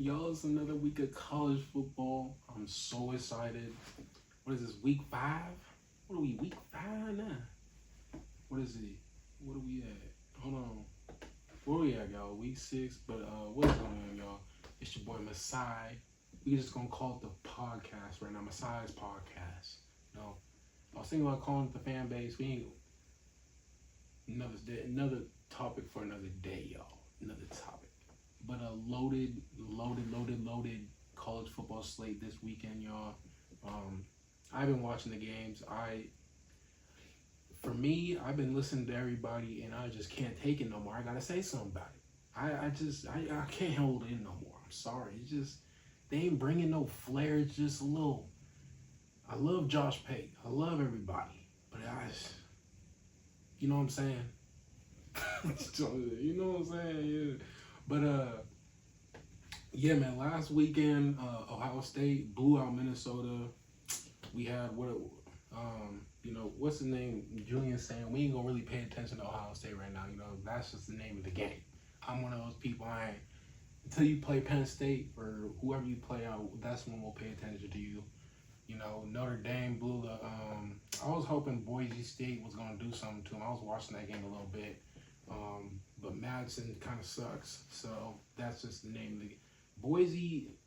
Y'all, it's another week of college football. I'm so excited. What is this, week 5? What are we, week 5 now? What is it? What are we at? Hold on. Where we at, y'all? Week 6. But what's going on, y'all? It's your boy Masai. We just gonna call it the podcast right now. Masai's podcast. No. I was thinking about calling it the fan base. We ain't another topic for another day, y'all. Another topic. But a loaded college football slate this weekend, y'all. I've been watching the games. For me, I've been listening to everybody, and I just can't take it no more. I gotta say something about it. I can't hold it in no more. I'm sorry. It's just they ain't bringing no flair. It's just a little. I love Josh Pate. I love everybody, but you know what I'm saying. You know what I'm saying? Yeah. But yeah, man. Last weekend, Ohio State blew out Minnesota. We had what's the name? Julian saying we ain't gonna really pay attention to Ohio State right now. You know, that's just the name of the game. I'm one of those people. Until you play Penn State or whoever you play out, that's when we'll pay attention to you. You know, Notre Dame blew the. I was hoping Boise State was gonna do something to them. I was watching that game a little bit. But Madison kind of sucks, so that's just the name of the game. Boise,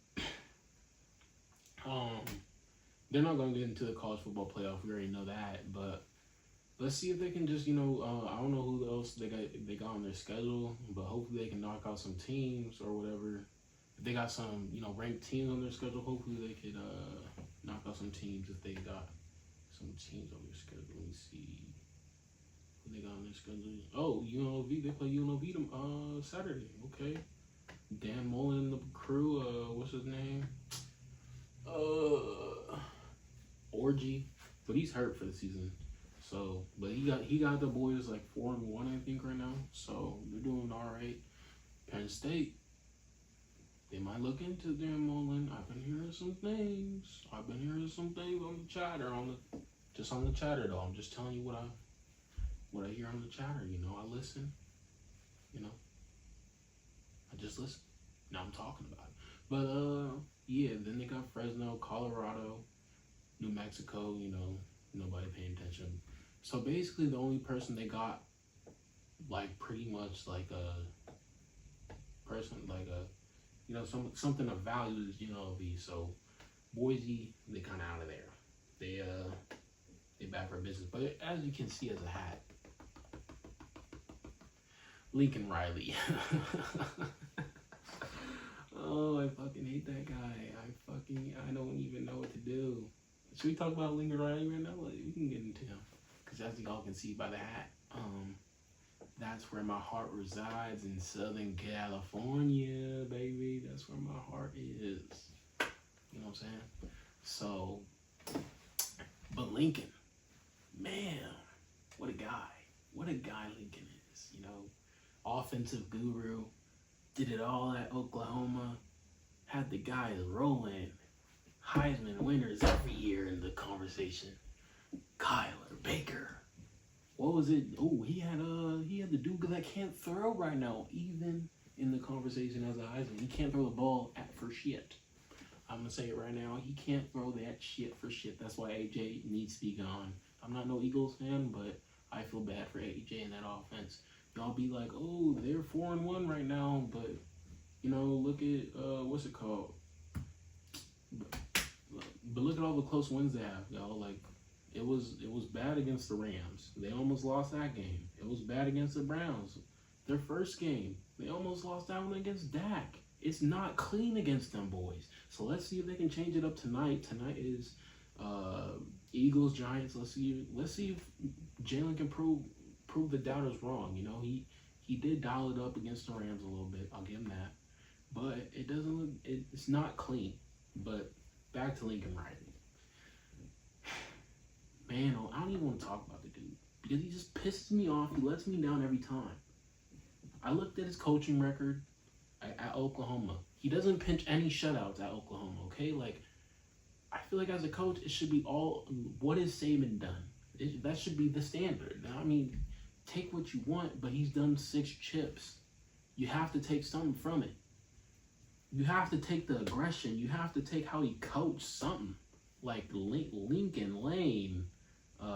they're not going to get into the college football playoff. We already know that, but let's see if they can just, I don't know who else they got on their schedule, but hopefully they can knock out some teams or whatever. If they got some, ranked teams on their schedule, hopefully they could knock out some teams if they got some teams on their schedule. Let me see. They got on their schedule. Oh, UNLV. They play UNLV Saturday. Okay. Dan Mullen and the crew. What's his name? Orgy, but he's hurt for the season. So, but he got the boys like 4-1, I think, right now. So they're doing all right. Penn State. They might look into Dan Mullen. I've been hearing some things. On the chatter. On the chatter though. I'm just telling you what I hear on the chatter, I listen, I just listen. Now I'm talking about it. But, yeah, then they got Fresno, Colorado, New Mexico, nobody paying attention. So basically the only person they got, like, pretty much like a person, like something of value is UNLV. So Boise, they kind of out of there. They back for business. But as you can see as a hat, Lincoln Riley. Oh, I fucking hate that guy. I don't even know what to do. Should we talk about Lincoln Riley right now? We can get into him. Because as y'all can see by the hat, that's where my heart resides, in Southern California, baby. That's where my heart is. You know what I'm saying? So, but Lincoln, man, what a guy. What a guy Lincoln is, offensive guru, did it all at Oklahoma, had the guys rolling, Heisman winners every year in the conversation. Kyler Baker, what was it? Oh, he had the dude that can't throw right now, even in the conversation as a Heisman. He can't throw the ball for shit. I'm gonna say it right now. He can't throw that shit for shit. That's why AJ needs to be gone. I'm not no Eagles fan, but I feel bad for AJ in that offense. Y'all be like, oh, they're 4-1 right now, but look at what's it called? But look at all the close wins they have, y'all. Like, it was bad against the Rams. They almost lost that game. It was bad against the Browns. Their first game, they almost lost that one against Dak. It's not clean against them boys. So let's see if they can change it up tonight. Tonight is Eagles, Giants. Let's see if Jalen can prove the doubters wrong. He did dial it up against the Rams a little bit. I'll give him that. But it's not clean. But back to Lincoln Riley. Man, I don't even want to talk about the dude because he just pisses me off. He lets me down every time. I looked at his coaching record at Oklahoma. He doesn't pinch any shutouts at Oklahoma, okay? Like, I feel like as a coach, it should be all, what has Saban done? That should be the standard. Now, I mean, take what you want, but he's done 6 chips. You have to take something from it. You have to take the aggression. You have to take how he coached something like Lincoln Lane,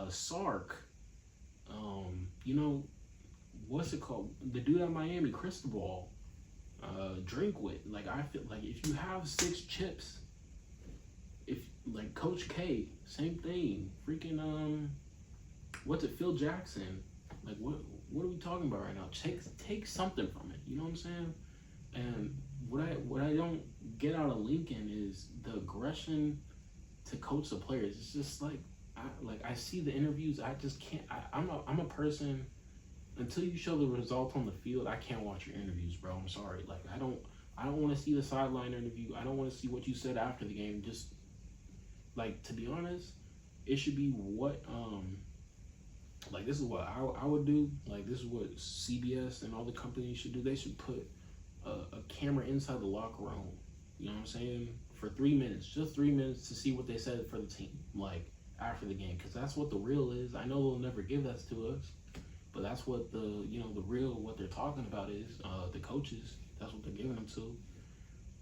Sark. You know, what's it called? The dude at Miami, Cristobal, Drinkwit. Like I feel like if you have 6 chips, if like Coach K, same thing. Freaking what's it? Phil Jackson. Like what are we talking about right now? Take something from it. You know what I'm saying? And what I don't get out of Lincoln is the aggression to coach the players. It's just like I see the interviews. I just can't. I'm a person. Until you show the results on the field, I can't watch your interviews, bro. I'm sorry. Like I don't want to see the sideline interview. I don't want to see what you said after the game. Just like, to be honest, it should be what like this is what I would do. Like this is what CBS and all the companies should do. They should put a camera inside the locker room. You know what I'm saying? For 3 minutes, just 3 minutes to see what they said for the team, like after the game, because that's what the real is. I know they'll never give that to us. But that's what the real, what they're talking about is the coaches. That's what they're giving them to.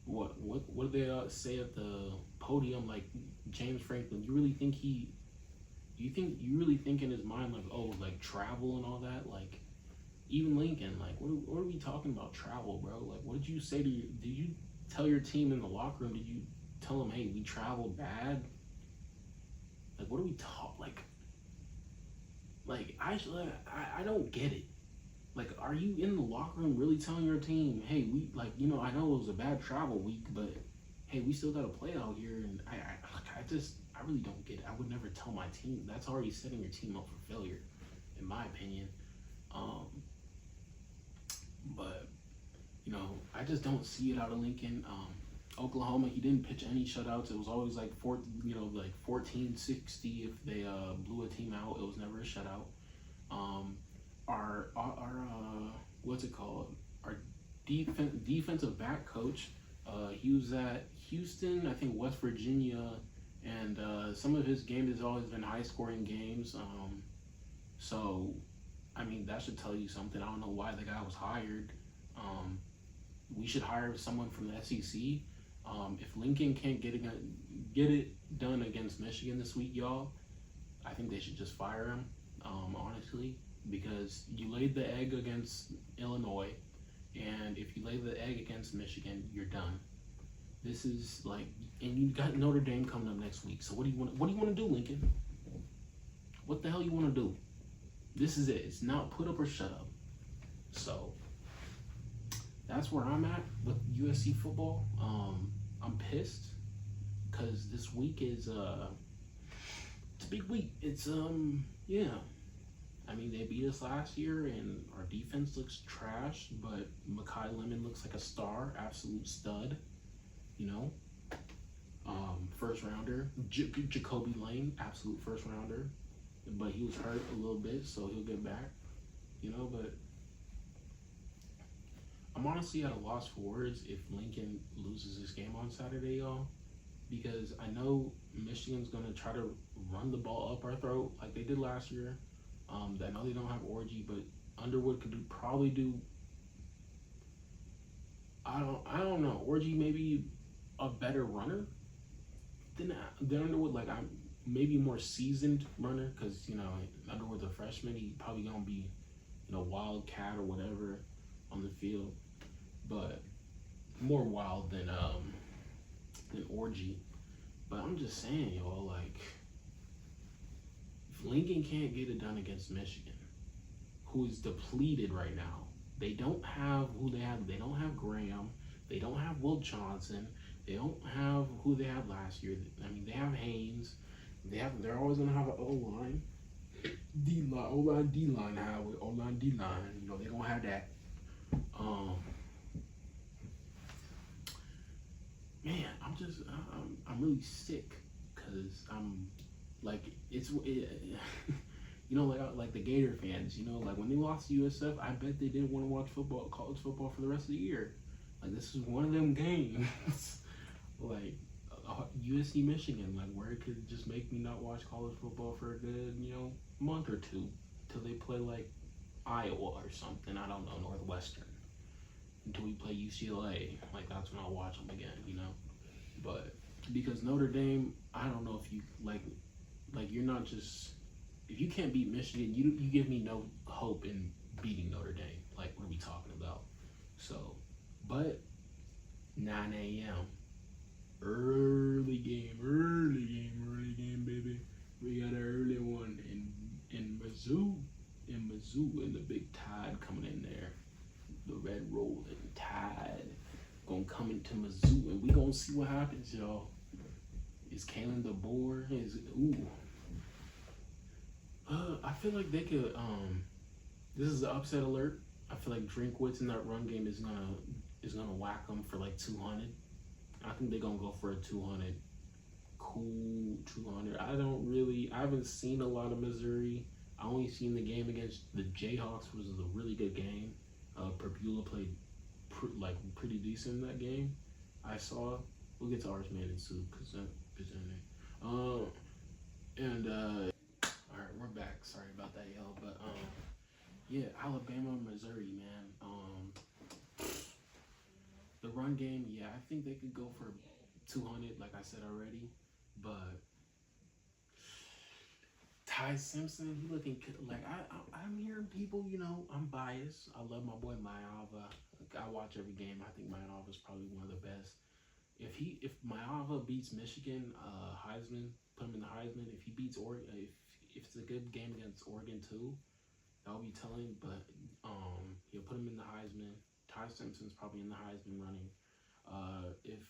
What do they say at the podium? Like James Franklin, you really think you really think in his mind like, oh, like travel and all that? Like even Lincoln, like what are we talking about travel, bro? Like what did you say to you? Did you tell your team in the locker room? Did you tell them, hey, we traveled bad? Like what are we Like I don't get it. Like, are you in the locker room really telling your team, hey, we I know it was a bad travel week, but hey, we still got to play out here, and I really don't get it. I would never tell my team. That's already setting your team up for failure, in my opinion. But I just don't see it out of Lincoln. Oklahoma, he didn't pitch any shutouts. It was always like 14-60 if they blew a team out. It was never a shutout. Our what's it called? Our defensive back coach, he was at Houston, I think West Virginia, and some of his games has always been high scoring games. So I mean that should tell you something. I don't know why the guy was hired. We should hire someone from the SEC. If Lincoln can't get it done against Michigan this week, y'all, I think they should just fire him, honestly, because you laid the egg against Illinois, and if you lay the egg against Michigan, you're done. This is like, and you got Notre Dame coming up next week. So what do you want to do, Lincoln? What the hell you want to do? This is it. It's not put up or shut up. So that's where I'm at with USC football. I'm pissed because this week is it's a big week. It's yeah. I mean, they beat us last year, and our defense looks trash, but Mekhi Lemon looks like a star, absolute stud. First rounder. Jacoby Lane, absolute first rounder, but he was hurt a little bit, so he'll get back. But I'm honestly at a loss for words if Lincoln loses this game on Saturday, y'all, because I know Michigan's going to try to run the ball up our throat like they did last year. I know they don't have Orgy, but Underwood could probably do. I don't know. Orgy maybe a better runner than Underwood. Like I'm maybe more seasoned runner because Underwood's a freshman. He probably gonna be wildcat or whatever on the field, but more wild than Orgy. But I'm just saying, y'all, like, if Lincoln can't get it done against Michigan, who is depleted right now, they don't have who they have. They don't have Graham. They don't have Will Johnson. They don't have who they had last year. I mean, they have Haynes. They're always gonna have an O-line, D-line, O-line, D-line now with O-line, D-line. They're gonna have that. Man, I'm really sick because I'm like like the Gator fans, like when they lost to USF, I bet they didn't want to watch college football for the rest of the year. Like this is one of them games, like USC Michigan, like where it could just make me not watch college football for a good month or two till they play like Iowa or something. I don't know, Northwestern. until we play UCLA. Like that's when I'll watch them again, you know. But because Notre Dame, I don't know if you like you're not just if you can't beat Michigan, you give me no hope in beating Notre Dame. Like what are we talking about? So, but 9 a.m. early game, baby. We got an early one in Mizzou, and the Big Tide coming in there. The red rolling Tide gonna come into Mizzou, and we gonna see what happens, y'all. Is Kalen DeBoer? I feel like they could. This is an upset alert. I feel like Drinkwitz in that run game is gonna whack them for like 200. I think they're gonna go for a 200. Cool 200. I haven't seen a lot of Missouri. I only seen the game against the Jayhawks, which was a really good game. Perbula played pretty decent in that game. I saw. We'll get to Arch Manning soon because that is in there. All right, we're back. Sorry about that, y'all. But yeah, Alabama, Missouri, man. The run game, yeah, I think they could go for 200, like I said already. But Ty Simpson, he looking like I'm hearing people. You know, I'm biased. I love my boy Maava. I watch every game. I think Maava is probably one of the best. If Maava beats Michigan, Heisman, put him in the Heisman. If he beats Oregon, if it's a good game against Oregon too, that'll be telling. But he'll put him in the Heisman. Ty Simpson's probably in the Heisman running. If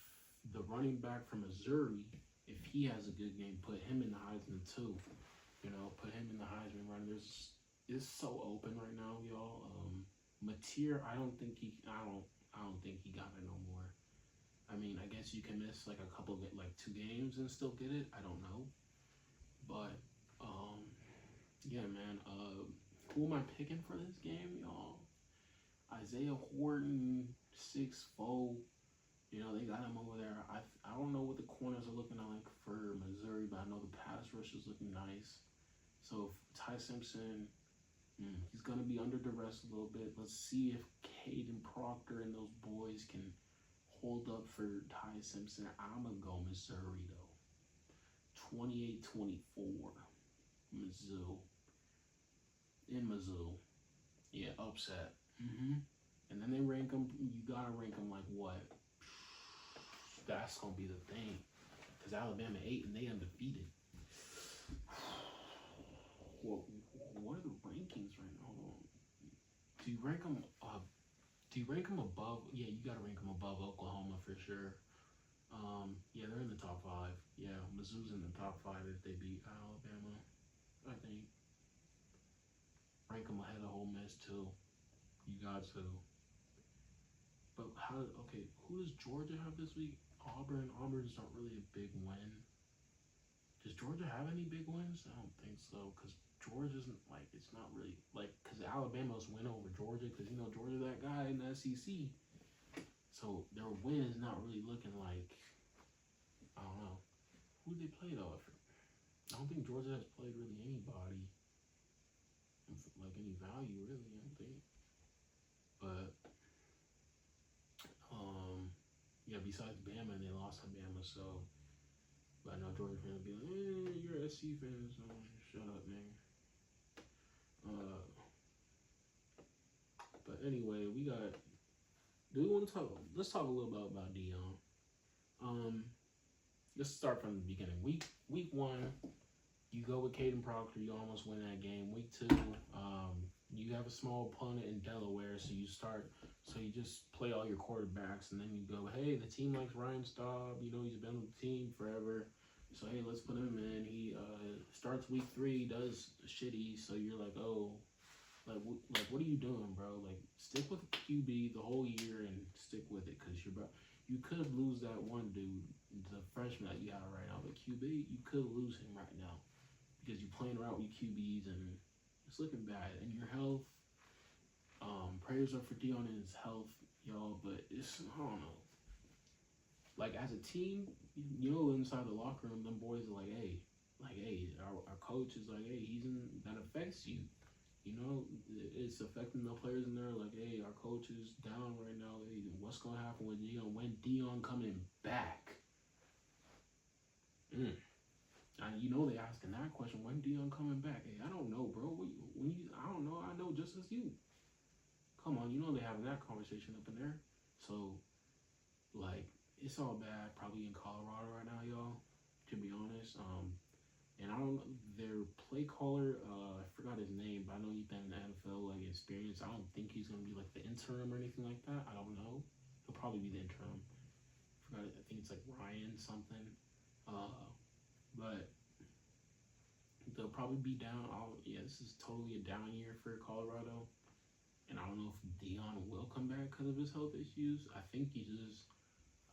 the running back from Missouri, if he has a good game, put him in the Heisman too. You know, put him in the Heisman running. It's so open right now, y'all. Mateer, I don't think he got it no more. I mean, I guess you can miss like a couple, like 2 games and still get it. I don't know, but yeah, man. Who am I picking for this game, y'all? Isaiah Horton, 6'4". You know, they got him over there. I don't know what the corners are looking like for Missouri, but I know the pass rush is looking nice. So Ty Simpson, he's going to be under duress a little bit. Let's see if Caden Proctor and those boys can hold up for Ty Simpson. I'm going to go Missouri, though. 28-24. Mizzou. In Mizzou. Yeah, upset. And then they rank them. You got to rank them like what? That's going to be the thing. Because Alabama 8 and they undefeated. Well, what are the rankings right now? Do you rank them above? Yeah, you gotta rank them above Oklahoma for sure. Yeah, they're in the top 5. Yeah, Mizzou's in the top 5 if they beat Alabama. I think rank them ahead of Ole Miss too. You got to. But who does Georgia have this week? Auburn. Auburn's not really a big win. Does Georgia have any big wins? I don't think so, because Georgia's like, it's not really like, because Alabama's win over Georgia, because you know Georgia that guy in the SEC, so their win is not really looking like, I don't know, who they play though. I don't think Georgia has played really anybody like any value really. I don't think, but yeah, besides Bama, and they lost to Bama, so. But I know Georgia fans will be like, you're a SC fan, so shut up, man. But anyway, let's talk a little bit about Deion. Let's start from the beginning. Week 1, you go with Caden Proctor, you almost win that game. Week 2, you have a small opponent in Delaware, so you just play all your quarterbacks, and then you go, hey, the team likes Ryan Staub, you know, he's been with the team forever. So, hey, let's put him in. He starts week 3, does shitty, so you're like, oh, like what are you doing, bro? Like, stick with QB the whole year and stick with it, because you could lose that one dude, the freshman that you have right now, but QB, you could lose him right now because you're playing around with QBs and it's looking bad. And your health, prayers are for Deion and his health, y'all, but I don't know. Like, as a team, you know, inside the locker room, them boys are like, hey, our coach is like, hey, that affects you. You know, it's affecting the players in there. Like, hey, our coach is down right now. Hey, what's gonna happen with Dion? When Dion coming back? And you know they asking that question. When Dion coming back? Hey, I don't know, bro. I don't know. I know just as you. Come on, you know they having that conversation up in there. So, like, it's all bad. Probably in Colorado right now, y'all. To be honest, and I don't. Their play caller, I forgot his name, but I know he's been in the NFL like experience. I don't think he's gonna be like the interim or anything like that. I don't know. He'll probably be the interim. I forgot. I think it's like Ryan something. But they'll probably be down. Yeah, this is totally a down year for Colorado. And I don't know if Dion will come back because of his health issues. I think he just.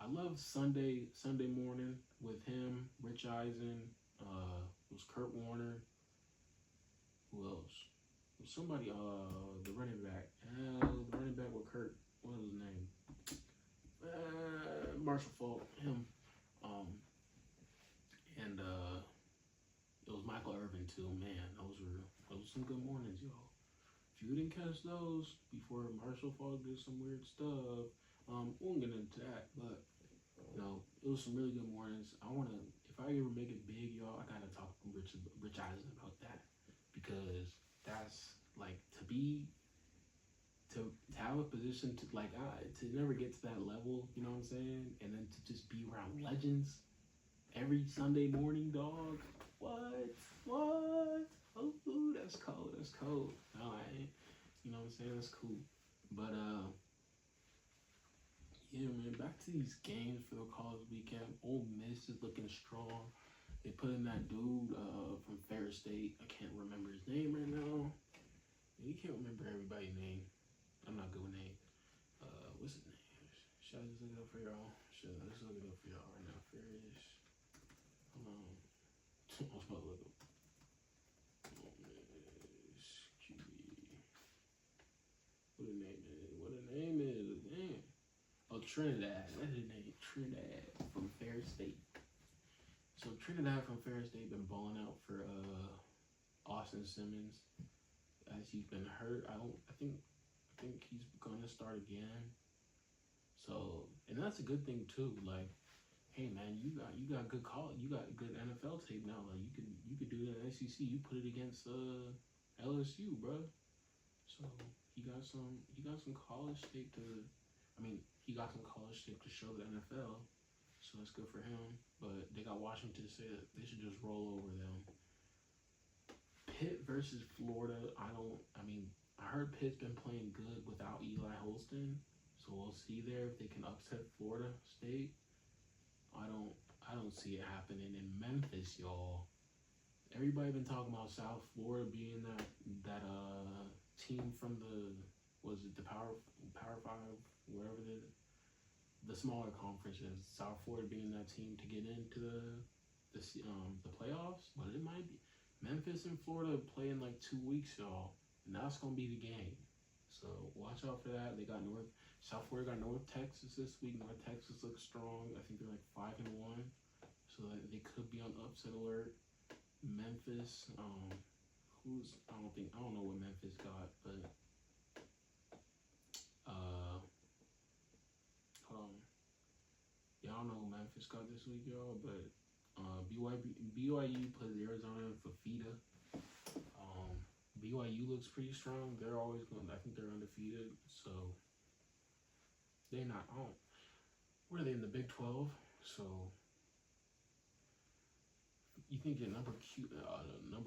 I love Sunday morning with him, Rich Eisen, it was Kurt Warner. Who else? Somebody, the running back. The running back with Kurt. What was his name? Marshall Falk. Him. And it was Michael Irvin too. Man, those were some good mornings, y'all. If you didn't catch those before Marshall Falk did some weird stuff, we won't get into that. But you know, it was some really good mornings. If I ever make it big, y'all, I gotta talk to Rich Eisen about that because that's like to have a position to to never get to that level, you know what I'm saying, and then to just be around legends every Sunday morning, dog. What? Oh, that's cold. That's cold. No, I ain't. You know what I'm saying? That's cool. But yeah, man, back to these games for the college weekend. Ole Miss is looking strong. They put in that dude from Ferris State. I can't remember his name right now. You can't remember everybody's name. I'm not good with names. What's his name? Should I just look it up for y'all? Let's look it up for y'all right now. Ferris. Hold on. I was about to look up. Ole Miss QB. What the name is? Damn. Oh, Trinidad. That's his name. Trinidad from Ferris State. So Trinidad from Ferris State been balling out for Austin Simmons as he's been hurt. I think he's gonna start again. So, and that's a good thing too. Like, hey man, you got good college, you got good NFL tape now. Like you could do that in SEC. You put it against LSU, bro. So he got some college tape to. I mean, he got some college tape to show the NFL. So that's good for him. But they got Washington say that they should just roll over them. Pitt versus Florida. I heard Pitt's been playing good without Eli Holston. So we'll see there if they can upset Florida State. I don't see it happening in Memphis, y'all. Everybody been talking about South Florida being that team from the Power 5, wherever the smaller conferences. South Florida being that team to get into the playoffs, but it might be Memphis and Florida play in like 2 weeks, y'all, and that's gonna be the game. So watch out for that. They got South Florida got North Texas this week. North Texas looks strong. I think they're like 5-1, so they could be on upset alert. Memphis, I don't know what Memphis got, but hold on. Yeah, I don't know who Memphis got this week, y'all, but BYU plays Arizona for FIDA. BYU looks pretty strong. They're always going. I think they're undefeated, so they're not on. Where are they in the Big 12? So you think your number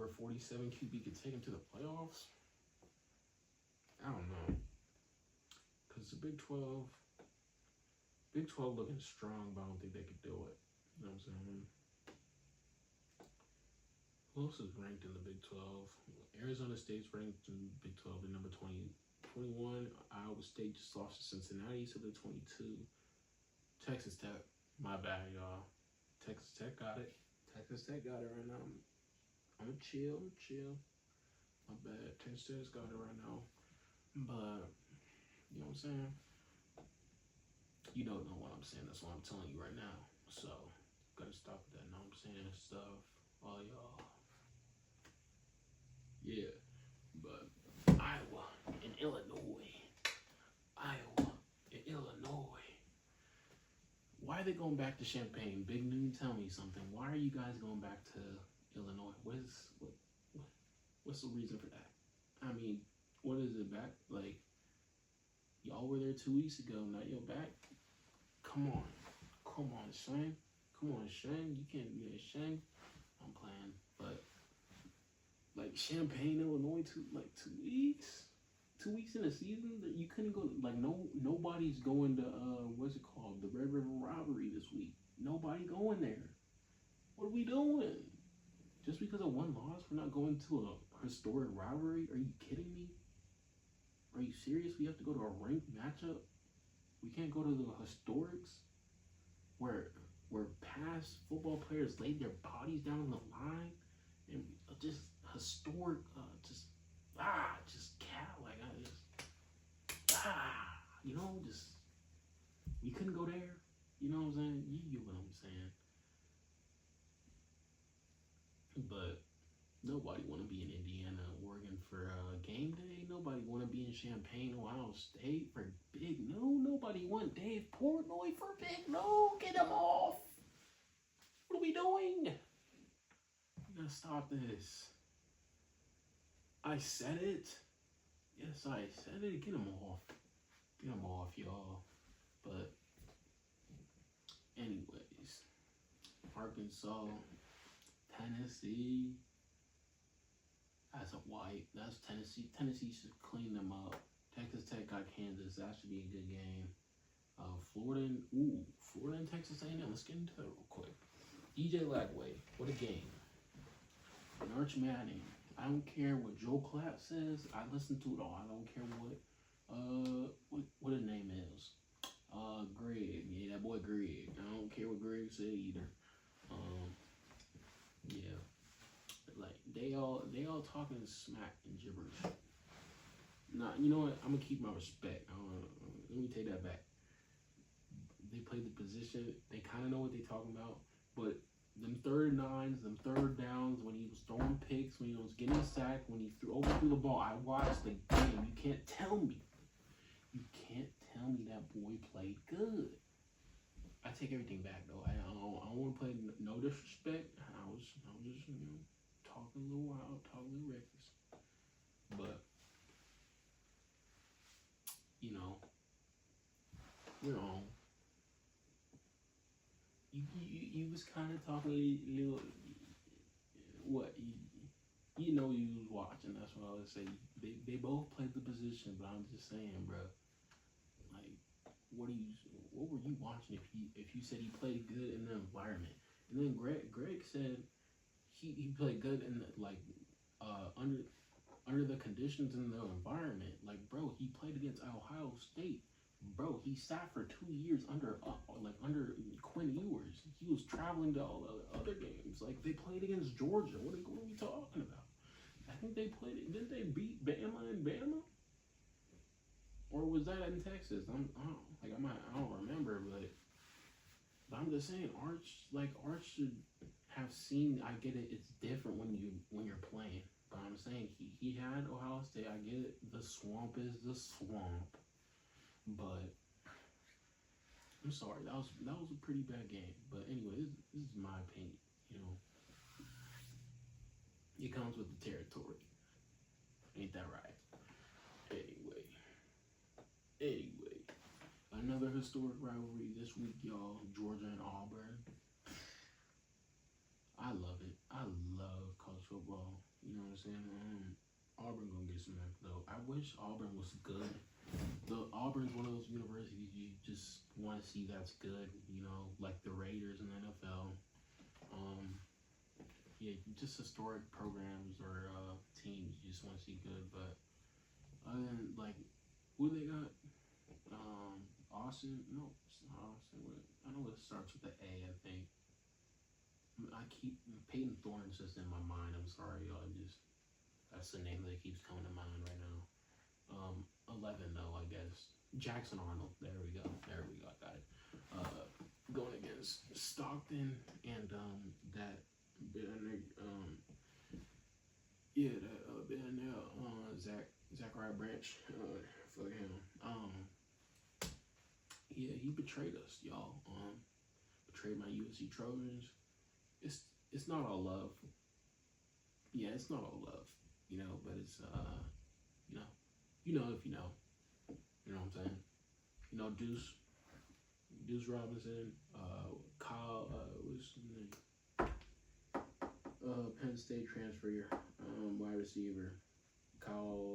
47 QB could take them to the playoffs? I don't know, cause the Big 12 looking strong, but I don't think they could do it. You know what I'm saying? Who else is ranked in the Big 12? Arizona State's ranked in Big 12 at number 20. 21, Iowa State just lost to Cincinnati, so they're 22. Texas Tech, my bad, y'all. Texas Tech got it. Texas Tech got it right now. I'm chill. My bad. Texas Tech's got it right now. But, you know what I'm saying? You don't know what I'm saying. That's what I'm telling you right now. So, gotta stop with that. Know what I'm saying? Stuff. All y'all. Yeah. But Illinois, Iowa, and Illinois. Why are they going back to Champaign? Big Noon, tell me something. Why are you guys going back to Illinois? What's the reason for that? I mean, what is it back? Like, y'all were there 2 weeks ago, now you're back? Come on. Come on, Shane. Come on, Shane. You can't be ashamed. I'm playing. But, like, Champaign, Illinois, 2 weeks? 2 weeks in a season? You couldn't go, like, nobody's going to, what's it called? The Red River Robbery this week. Nobody going there. What are we doing? Just because of one loss, we're not going to a historic rivalry? Are you kidding me? Are you serious? We have to go to a ranked matchup? We can't go to the historics where past football players laid their bodies down on the line and just historic, just cat like I just we couldn't go there. You know what I'm saying? You get what I'm saying. But nobody want to be in Indiana, Oregon for game day. Nobody want to be in Champaign, Ohio State for Big No. Nobody want Dave Portnoy for Big No. Get him off. What are we doing? We gotta stop this. I said it. Yes, I said it. Get him off. Get him off, y'all. But anyways, Arkansas, Tennessee. That's a white. That's Tennessee. Tennessee should clean them up. Texas Tech got Kansas. That should be a good game. Florida and Texas A&M. Let's get into it real quick. DJ Lagway. What a game. Arch Manning. I don't care what Joe Clapp says. I listen to it all. I don't care what his name is. Greg. Yeah, that boy Greg. I don't care what Greg said either. Yeah. Like they all talking smack and gibberish. Nah, you know what? I'm gonna keep my respect. Let me take that back. They played the position. They kind of know what they talking about. But them third nines, them third downs, when he was throwing picks, when he was getting sacked, when he overthrew the ball, I watched the game. You can't tell me that boy played good. I take everything back though. I don't want to play no disrespect. I was just talking a little wild, talking a little reckless. But we're on. You was kind of talking a little. What you was watching. That's what I would say. They both played the position, but I'm just saying, bro. Like, what were you watching if you said he played good in the environment? And then Greg said he played good in under the conditions in the environment. Like, bro, he played against Ohio State. Bro, he sat for 2 years under Quinn Ewers. He was traveling to all the other games. Like, they played against Georgia. What are we talking about? I think they played. Didn't they beat Bama in Bama? Or was that in Texas? I don't remember, but I'm just saying, Arch should have seen. I get it. It's different when you're playing. But I'm saying he had Ohio State. I get it. The swamp is the swamp. But I'm sorry, that was a pretty bad game. But anyway, this is my opinion. It comes with the territory. Ain't that right? Anyway, another historic rivalry this week, y'all. Georgia and Auburn. I love it. I love college football. You know what I'm saying? Auburn gonna get smacked though. I wish Auburn was good. Auburn's one of those universities you just want to see that's good. Like the Raiders in the NFL. Yeah, just historic programs or teams you just want to see good. But other than who they got? Austin? No, it's not Austin. I know it starts with the A. I think. I keep Peyton Thorne's just in my mind. I'm sorry, y'all. That's the name that keeps coming to mind right now. 11 though, I guess. Jackson Arnold. There we go. I got it. Going against Stockton and that Zach Zachariah Branch, fuck him. Yeah, he betrayed us, y'all. Betrayed my USC Trojans. It's it's not all love. Yeah, it's not all love, but it's you know, if you know. You know what I'm saying? Deuce Robinson, Kyle, what's his name? Penn State transfer, wide receiver, Kyle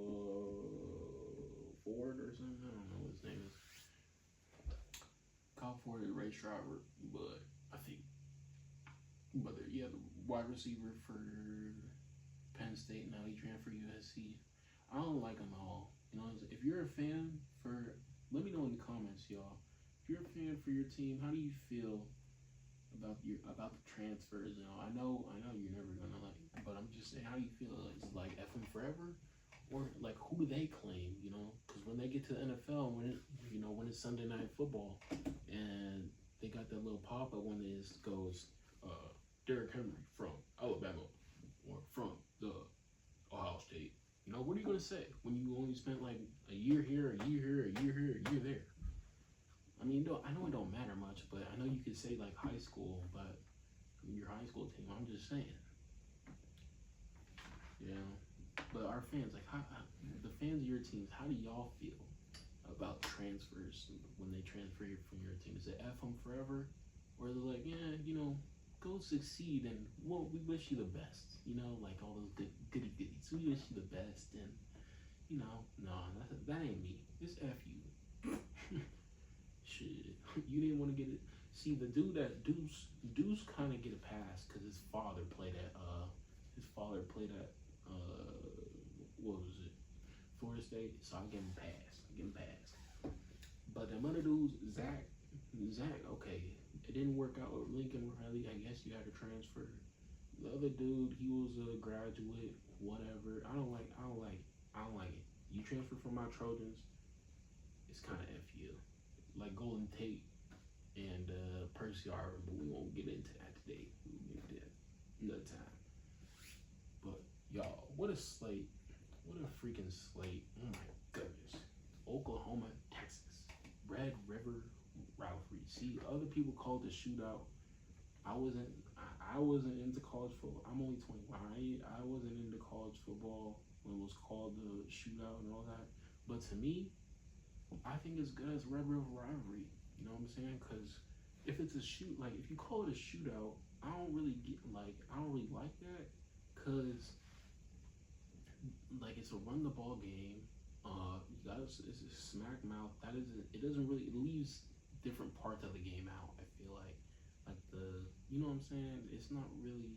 Ford or something. I don't know what his name is. Kyle Ford is a race driver, but I think, the wide receiver for Penn State, now he transferred USC. I don't like them all. If you're a fan let me know in the comments, y'all. If you're a fan for your team, how do you feel about the transfers? I know you're never gonna but I'm just saying, how do you feel? Is it like F them forever, or like who do they claim? Because when they get to the NFL, when it's Sunday Night Football, and they got that little pop up when it goes, Derrick Henry from Alabama or from the Ohio State. What are you gonna say when you only spent like a year here, a year here, a year here, a year there? I mean, I know it don't matter much, but I know you could say like high school, but your high school team. I'm just saying, But our fans, like, the fans of your teams, how do y'all feel about transfers when they transfer from your team? Is it F them forever, or they're like, yeah, go succeed and we wish you the best, like all those goody goodies. We wish you the best, and that ain't me. It's F you. Shit, you didn't want to get it. See, the dude that Deuce kind of get a pass because his father played at what was it, Florida State. So I give him a pass. But them other dudes, Zach, okay, it didn't work out with Lincoln Riley. I guess you had to transfer. The other dude, he was a graduate, whatever. I don't like it. You transfer from my Trojans, it's kind of F you. Like Golden Tate and Percy Harvin, but we won't get into that today. We'll get into that another time. But y'all, what a slate. What a freaking slate. Oh my goodness. Oklahoma, Texas. Red River rivalry. See, other people called it a shootout. I wasn't into college football. I'm only 21. I wasn't into college football when it was called the shootout and all that. But to me, I think it's good as Red River rivalry. You know what I'm saying? Because if it's a if you call it a shootout, I don't really like that. Because it's a run the ball game. It's a smack mouth. It doesn't really, it leaves different parts of the game out. I feel like you know what I'm saying? It's not really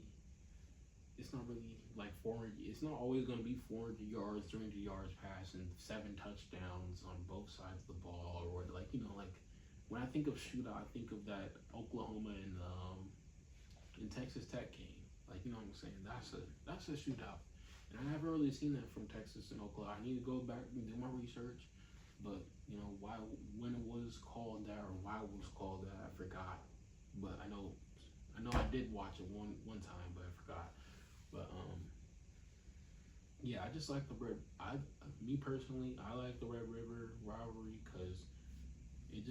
like 400. It's not always going to be 400 yards, 300 yards passing, 7 touchdowns on both sides of the ball, or when I think of shootout, I think of that Oklahoma and Texas Tech game. You know what I'm saying? That's a shootout. And I haven't really seen that from Texas and Oklahoma. I need to go back and do my research. But, when it was called that or why it was called that, I forgot. But I know I did watch it one time, but I forgot. But, yeah, I just like me personally, I like the Red River rivalry because it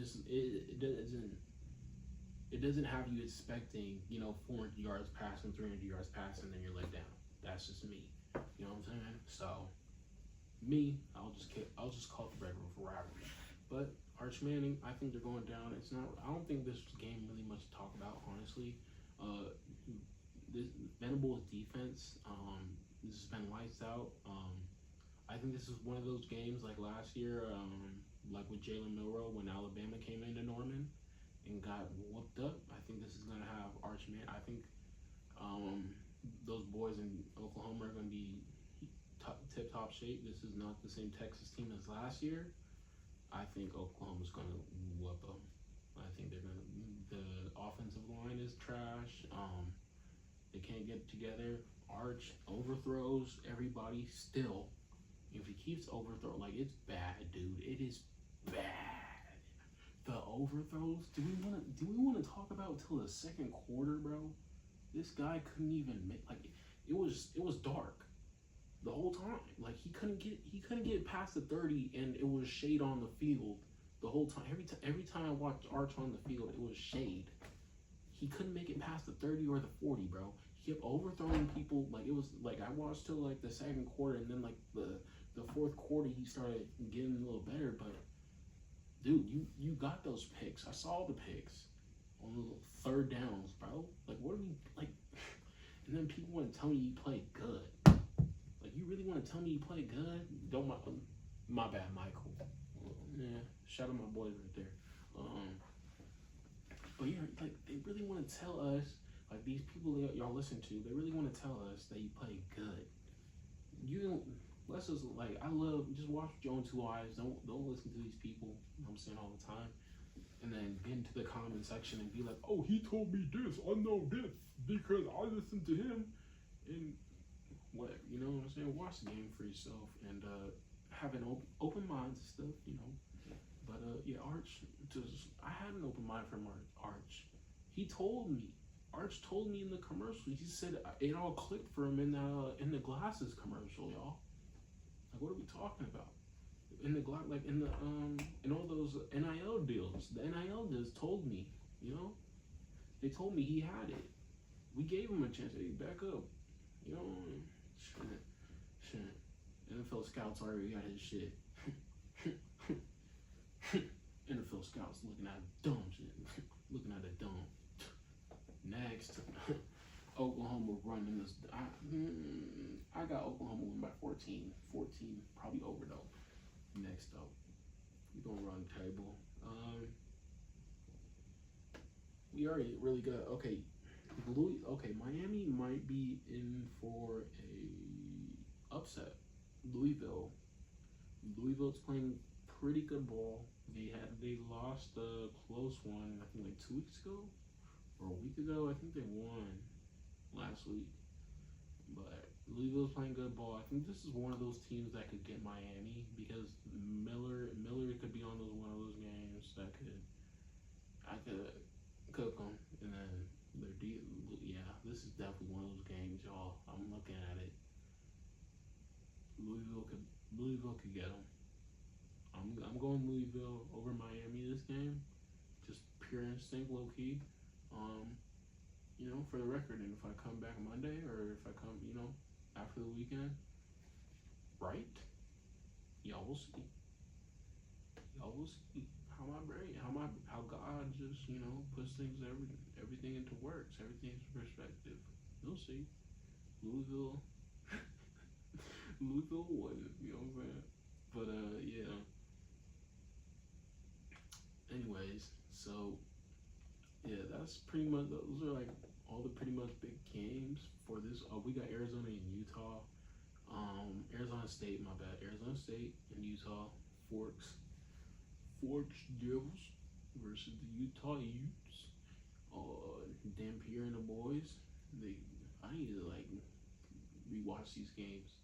doesn't have you expecting, 400 yards passing, 300 yards passing, and then you're let down. That's just me. You know what I'm saying? So, I'll just call it the Red River rivalry. But Arch Manning, I think they're going down. I don't think this game really much to talk about, honestly. This Venables defense, this has been lights out. I think this is one of those games like last year, like with Jalen Milroe when Alabama came into Norman and got whooped up. I think this is going to have Arch Manning. I think those boys in Oklahoma are going to be tip-top shape. This is not the same Texas team as last year. I think Oklahoma's going to whoop them. I think the offensive line is trash. They can't get together. Arch overthrows everybody still. If he keeps overthrowing, it's bad, dude. It is bad. The overthrows. Do we want to talk about till the second quarter, bro? This guy couldn't even make it was dark. the whole time. Like he couldn't get past the 30, and it was shade on the field the whole time. Every time I watched Arch on the field, it was shade. He couldn't make it past the 30 or the 40, bro. He kept overthrowing people. Like it was like I watched till like the second quarter, and then like the fourth quarter he started getting a little better. But dude, you got those picks. I saw the picks on the third downs, bro. Like what are we like? And then people want to tell me you play good. Like you really want to tell me you play good? Don't my bad, Michael. Yeah, shout out my boys right there. But yeah, like they really want to tell us, like these people that y'all listen to, they really want to tell us that you play good. You don't. Let's just like I love just watch Joe and Two Eyes. Don't listen to these people. You know what I'm saying all the time, and then get into the comment section and be like, oh, he told me this. I know this because I listened to him, and whatever. You know what I'm saying? Watch the game for yourself and have an open mind to stuff. You know. But yeah, Arch. I had an open mind from Arch. He told me. Arch told me in the commercial. He said it all clicked for him in the glasses commercial, y'all. Like, what are we talking about? In the like in all those NIL deals. The NIL deals told me. You know, they told me he had it. We gave him a chance. Hey, back up. You know, shit. NFL scouts already got his shit. NFL scouts looking at dumb shit. Looking at the dumb. Next, Oklahoma running this. I got Oklahoma winning by 14. 14, probably over though. Next though, we gonna run table. We already really good. Okay, Miami might be in for a upset. Louisville's playing pretty good ball. They lost a close one. I think like 2 weeks ago or a week ago. I think they won last week. But Louisville's playing good ball. I think this is one of those teams that could get Miami because Miller could be on one of those games that I could cook them, and then this is definitely one of those games, y'all. I'm looking at it. Louisville could get them. I'm going Louisville over Miami this game. Just pure instinct, low key. You know, for the record, and if I come back Monday or if I come, you know, after the weekend, right? Y'all will see. Y'all will see how how God just, you know, puts everything into works, everything into perspective. You'll see. Louisville won, you know what I'm saying? But yeah. Anyways, so yeah, that's pretty much those are like all the pretty much big games for this. We got Arizona and Utah. Arizona State, my bad. Arizona State and Utah. Forks Devils versus the Utah Utes. Dampier and the boys. I need to like rewatch these games,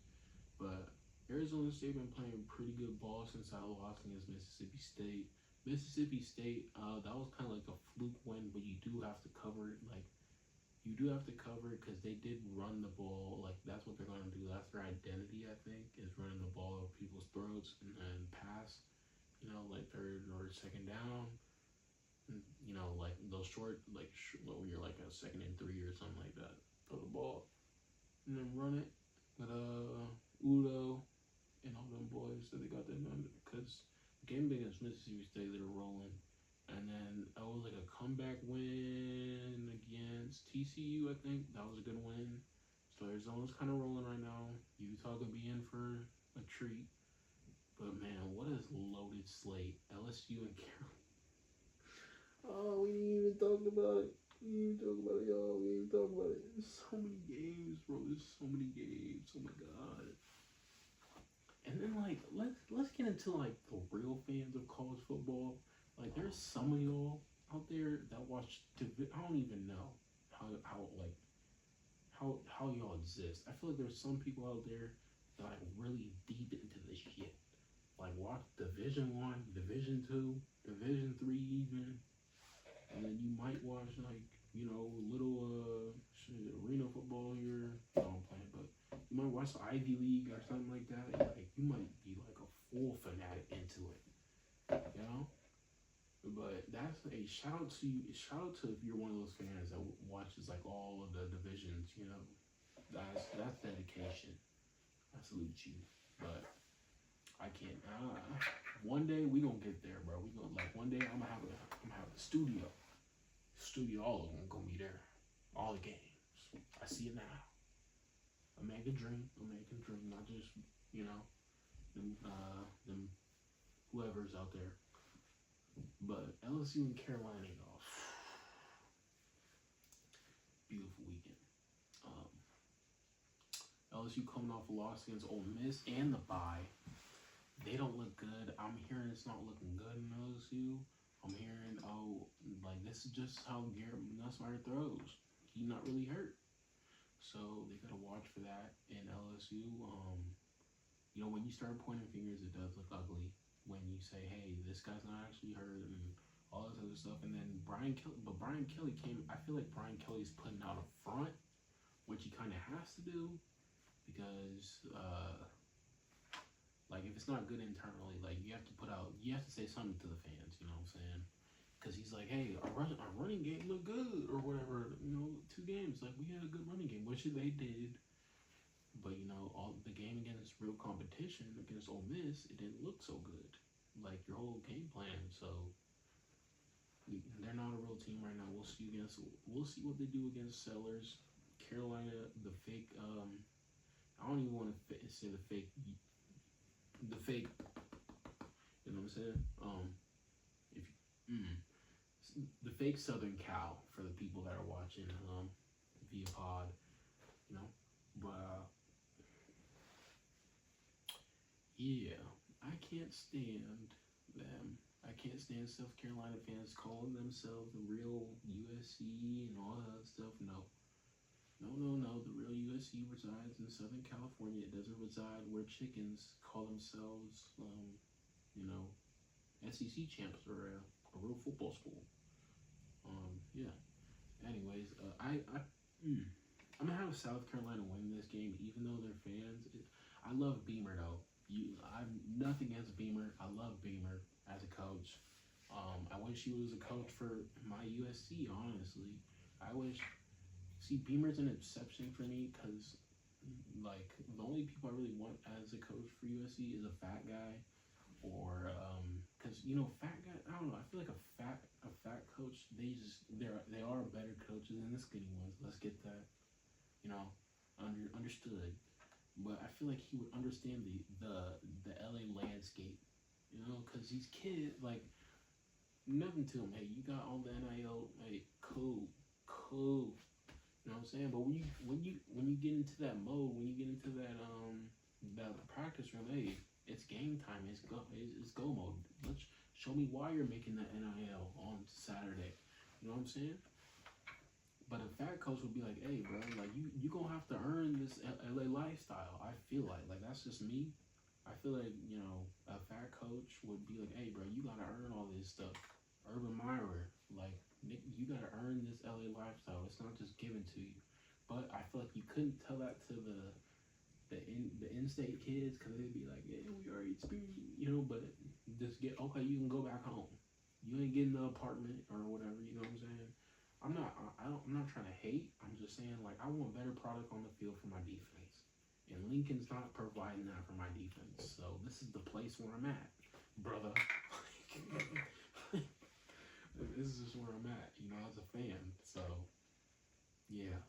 but Arizona State been playing pretty good ball since I lost against Mississippi State. Mississippi State, that was kind of like a fluke win, but you do have to cover it. Like, you do have to cover it because they did run the ball. Like, that's what they're going to do. That's their identity, I think, is running the ball over people's throats and pass, you know, like third or second down. And, you know, like those short, like when you're like a 2nd and 3 or something like that. Throw the ball and then run it with Udo and all them boys that they got them under because game against Mississippi State, they were rolling. And then it was like a comeback win against TCU, I think. That was a good win. So Arizona's kind of rolling right now. Utah could be in for a treat. But man, what a loaded slate. LSU and Carolina. Oh, we didn't even talk about it. Y'all. We didn't talk about it. There's so many games, bro. There's so many games. Oh my god. And then like let's get into like the real fans of college football. Like there's some of y'all out there that watch. I don't even know how y'all exist. I feel like there's some people out there that like really deep into this shit. Like watch Division 1, Division 2, Division 3 even, and then you might watch like, you know, little arena football here. No, I'm playing, but You might watch the Ivy League or something like that. And like you might be like a full fanatic into it. You know. But that's a shout out to you. Shout out to if you're one of those fans that watches like all of the divisions. You know, that's dedication. I salute you. But I can't. One day we gonna get there, bro. We gonna like one day I'm gonna have a studio. Studio, all of them gonna be there. All the games. I see it now. American dream. American dream. Not just them whoever's out there. But LSU and Carolina, y'all. Beautiful weekend. LSU coming off a loss against Ole Miss and the bye. They don't look good. I'm hearing it's not looking good in LSU. I'm hearing, like this is just how Garrett Nussmeier throws. He's not really hurt. So they gotta watch for that in LSU. When you start pointing fingers, it does look ugly. When you say, hey, this guy's not actually hurt and all this other stuff. And then Brian Kelly came, I feel like Brian Kelly's putting out a front, which he kind of has to do because, like, if it's not good internally, like, you have to say something to the fans, you know what I'm saying? Because he's like, hey, our running game looked good or whatever, 2 games, like, we had a good running game, which they did. But, all the game against real competition, against Ole Miss, it didn't look so good. Like, your whole game plan, so they're not a real team right now. We'll see what they do against Sellers. Carolina, the fake, I don't even want to say the fake, you know what I'm saying? The fake Southern Cal for the people that are watching via pod, but yeah, I can't stand them. I can't stand South Carolina fans calling themselves the real USC and all that stuff. No. The real USC resides in Southern California. It doesn't reside where chickens call themselves, SEC champs or a real football school. Yeah. Anyways, I'm gonna have South Carolina win this game, even though they're fans. I love Beamer though. I'm nothing against Beamer. I love Beamer as a coach. I wish he was a coach for my USC. Honestly, I wish. See, Beamer's an exception for me because, like, the only people I really want as a coach for USC is a fat guy, or because fat guy. I don't know. I feel like a fat coach. They are better coaches than the skinny ones. Let's get that, understood. But I feel like he would understand the LA landscape, because these kids, like, nothing to him. Hey, you got all the NIL. Hey, cool. You know what I'm saying? But when you get into that mode, when you get into that practice room, hey, it's game time. It's go mode. Let's show me why you're making that NIL on Saturday. You know what I'm saying? But a fat coach would be like, hey, bro, like you gonna have to earn this LA lifestyle. I feel like that's just me. I feel like a fat coach would be like, hey, bro, you gotta earn all this stuff. Urban Meyer, like, Nick, you gotta earn this LA lifestyle. It's not just given to you. But I feel like you couldn't tell that to the in-state kids because they'd be like, yeah, we already experienced, But just you can go back home. You ain't getting the apartment or whatever. You know what I'm saying? I'm not trying to hate. I'm just saying, like, I want better product on the field for my defense. And Lincoln's not providing that for my defense. So this is the place where I'm at, brother. This is just where I'm at, as a fan. So, yeah.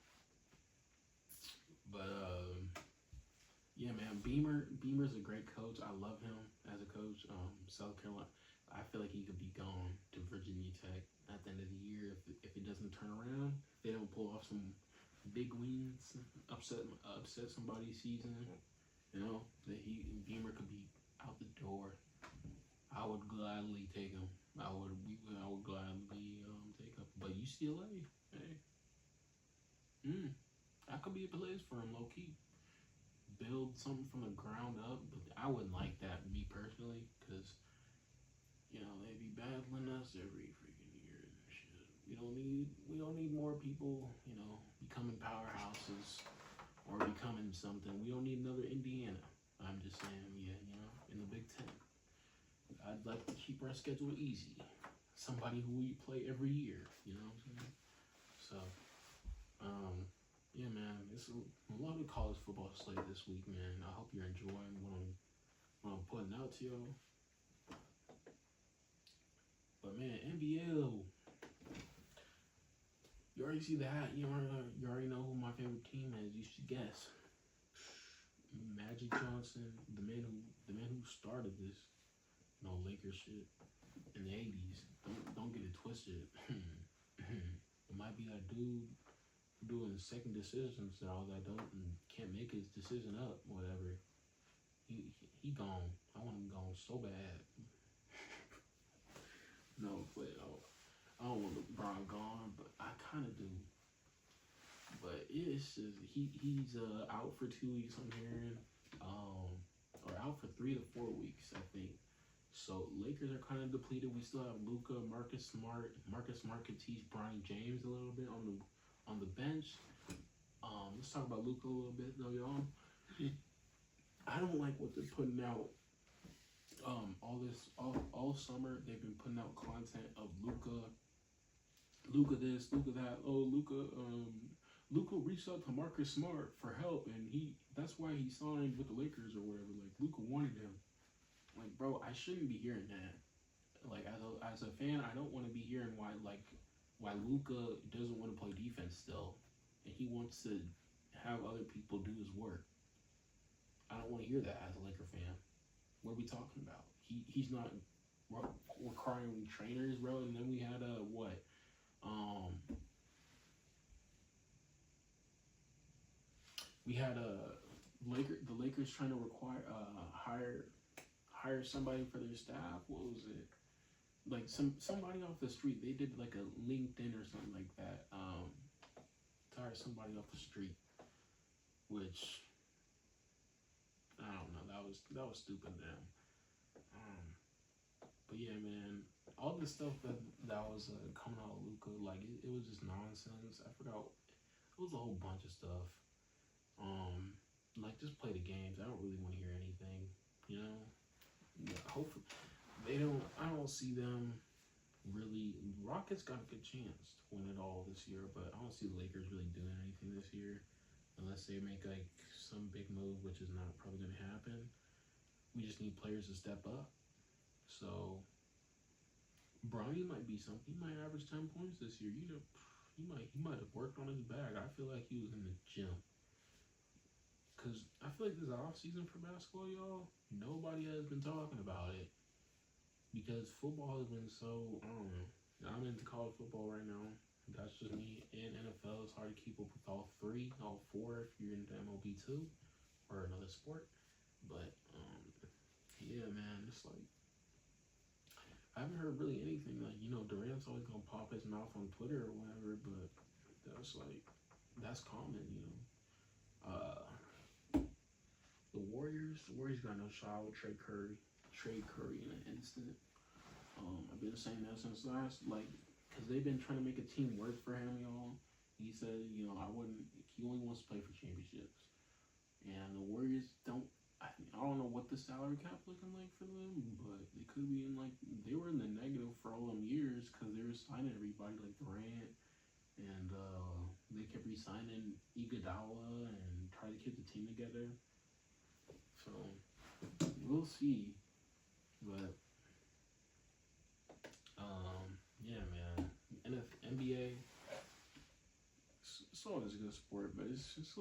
But, yeah, man, Beamer's a great coach. I love him as a coach. South Carolina, I feel like he could be gone to Virginia Tech at the end of the year if it doesn't turn around. If they don't pull off some big wins, upset somebody's season, Beamer could be out the door. I would gladly take him. I would gladly take him. But UCLA, hey, that could be a place for him, low key. Build something from the ground up, but I wouldn't like that, me personally, because they be battling us every freaking year and shit. We don't need more people, becoming powerhouses or becoming something. We don't need another Indiana. I'm just saying, yeah, in the Big Ten. I'd like to keep our schedule easy. Somebody who we play every year, you know what I'm saying? So, yeah, man, it's a lot of college football slate this week, man. I hope you're enjoying what I'm putting out to you. But man, NBA though, you already see that. You already know who my favorite team is. You should guess. Magic Johnson, the man who started this, Lakers shit in the '80s. Don't get it twisted. It might be that dude doing second decisions and all that don't and can't make his decision up, whatever. He gone. I want him gone so bad. No, but I don't want LeBron gone, but I kind of do. But it's just he's out for 2 weeks. I'm hearing, or out for 3 to 4 weeks, I think. So Lakers are kind of depleted. We still have Luka, Marcus Smart could teach Bronny James a little bit on the bench. Let's talk about Luka a little bit though, y'all. I don't like what they're putting out. All summer they've been putting out content of Luka this, Luka that. Oh, Luka reached out to Marcus Smart for help, and that's why he signed with the Lakers or whatever. Like Luka wanted him. Like, bro, I shouldn't be hearing that. Like, as a fan, I don't want to be hearing why Luka doesn't want to play defense still, and he wants to have other people do his work. I don't want to hear that as a Laker fan. What are we talking about? He's not requiring trainers, bro. And then we had we had the Lakers trying to hire somebody for their staff. What was it? Like somebody off the street. They did like a LinkedIn or something like that. To hire somebody off the street, which I don't know. That was stupid to them. But yeah, man, all the stuff that was coming out of Luka, like it was just nonsense. I forgot. It was a whole bunch of stuff. Like just play the games. I don't really want to hear anything. Yeah, hopefully they don't. I don't see them really. Rockets got a good chance to win it all this year, but I don't see the Lakers really doing anything this year unless they make like some big move, which is not probably going to happen. We just need players to step up. So Bronny might be something. He might average 10 points this year. He might have worked on his bag. I feel like he was in the gym. Cause I feel like this off season for basketball, y'all, nobody has been talking about it. Because football has been so, I don't know. I'm into college football right now. That's just me. And NFL, it's hard to keep up with all four if you're into MLB too, or another sport. But yeah, man, it's like I haven't heard really anything. Like Durant's always gonna pop his mouth on Twitter or whatever, but that's common, The Warriors got no shot with Trey Curry in an instant. I've been saying that since because they've been trying to make a team work for him, y'all. He said, he only wants to play for championships. And the Warriors I don't know what the salary cap looking like for them, but they could be they were in the negative for all them years because they were signing everybody like Durant, and they kept re-signing Iguodala and try to keep the team together. So we'll see, but yeah, man. NBA, it's always a good sport, but it's just.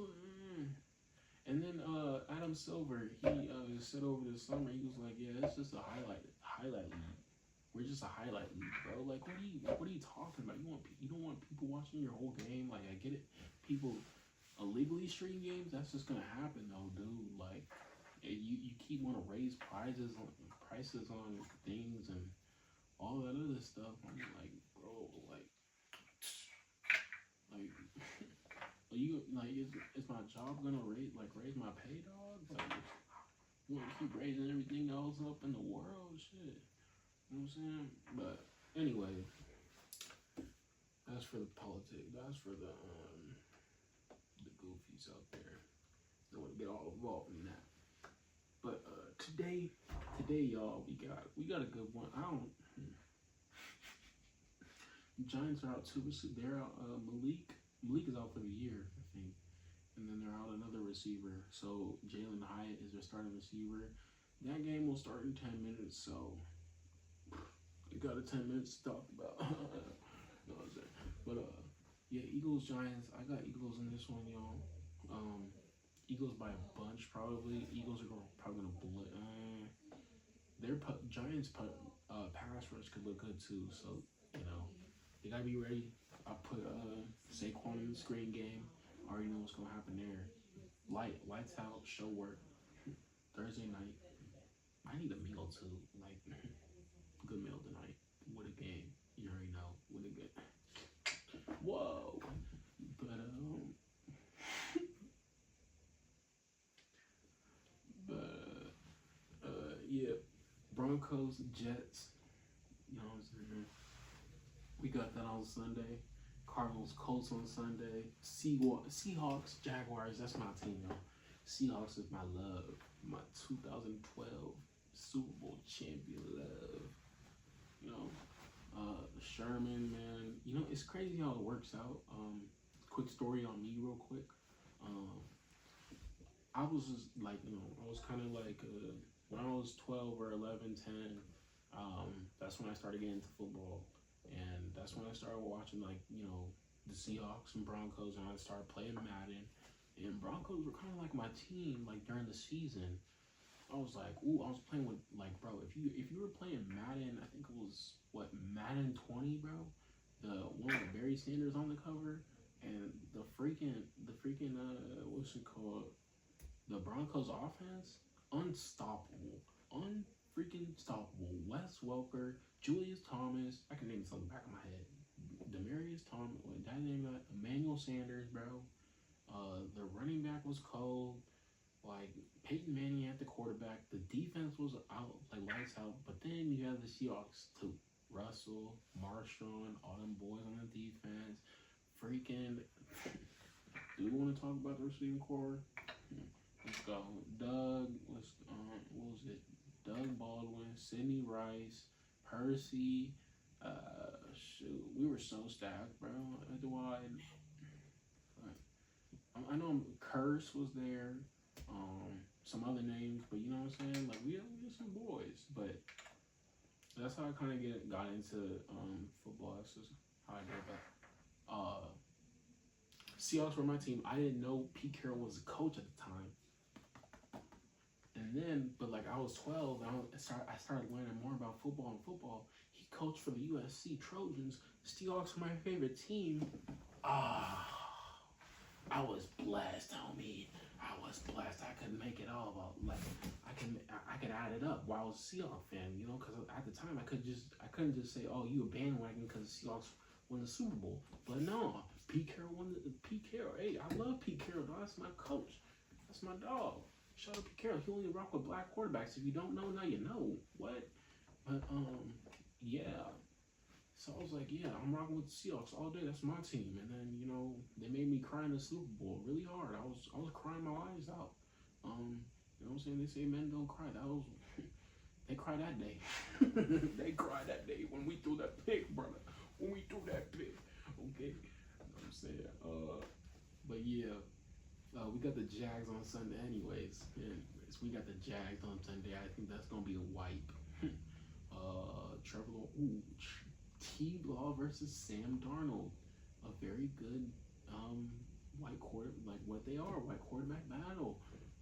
And then Adam Silver, he said over the summer, he was like, "Yeah, it's just a highlight league. We're just a highlight league, bro. Like, what are you talking about? You don't want people watching your whole game? Like, I get it. People illegally stream games. That's just gonna happen, though, dude. Like, you keep want to raise prices on things and all that other stuff. I'm like, bro, like." Is my job gonna raise my pay, dog? Like, you want to keep raising everything else up in the world, shit. You know what I'm saying? But anyway, that's for the politics. That's for the goofies out there. don't want to get all involved in that. But today, y'all, we got a good one. I don't. Giants are out too. They're out. Malik is out for the year, I think, and then they're out another receiver. So Jalen Hyatt is their starting receiver. That game will start in 10 minutes. So we got 10 minutes to talk about. No, I'm saying. But yeah, Eagles Giants. I got Eagles in this one, y'all. Eagles by a bunch probably. Eagles are probably gonna their Giants pass rush could look good too. So you know they gotta be ready. I put Saquon in the screen game. I already know what's gonna happen there. Lights out, show work. Thursday night. I need a meal too. Like good meal tonight with a game. You already know with a good. Whoa, but yeah, Broncos, Jets. You know what I'm saying? We got that on Sunday. Cardinals, Colts on Sunday. Seahawks, Jaguars. That's my team, y'all. Seahawks is my love. My 2012 Super Bowl champion love. You know, Sherman, man. You know, it's crazy how it works out. Quick story on me, real quick. I was just like, you know, I was kind of like, when I was 12 or 11, 10, that's when I started getting into football. And that's when I started watching, like, you know, the Seahawks and Broncos, and I started playing Madden. And Broncos were kind of like my team, like, during the season. I was like, ooh, I was playing with, like, bro, if you were playing Madden, I think it was, Madden 20, bro? The one with Barry Sanders on the cover, and the freaking, what's it called? The Broncos offense, unstoppable. Unfreaking stoppable. Wes Welker, Julius Thomas, I can name something back in my head. Demarius Thomas, what that name? Emmanuel Sanders, bro. The running back was cold. Like Peyton Manning at the quarterback. The defense was out, like lights out. But then you have the Seahawks too. Russell, Marshawn, all them boys on the defense. Freaking. Do we want to talk about the receiving core? Let's go. Doug. What was it? Doug Baldwin, Sidney Rice, Percy. Shoot, we were so stacked, bro. I know Curse was there. Some other names, but you know what I'm saying? Like we had some boys, but that's how I kind of got into football. That's just how I did that. Seahawks were my team. I didn't know Pete Carroll was a coach at the time. And then, but like I was 12, and I started learning more about football. He coached for the USC Trojans. Seahawks were my favorite team. I was blessed, homie. I was blessed. I could make it all about like I could add it up while I was a Seahawks fan, you know, because at the time I couldn't just say, oh, you a bandwagon because the Seahawks won the Super Bowl. But no, Pete Carroll. Hey, I love Pete Carroll. Dog. That's my coach. That's my dog. Shout out Pete Carroll. He only rock with black quarterbacks. If you don't know, now you know. What? But yeah. So I was like, yeah, I'm rocking with the Seahawks all day. That's my team. And then, you know, they made me cry in the Super Bowl really hard. I was crying my eyes out. You know what I'm saying? They say men don't cry. They cried that day. They cried that day when we threw that pick, brother. When we threw that pick. Okay. You know what I'm saying? But yeah, we got the Jags on Sunday anyways. We got the Jags on Sunday. I think that's going to be a wipe. Trevor Lawrence. T. Law versus Sam Darnold, a very good white quarterback battle.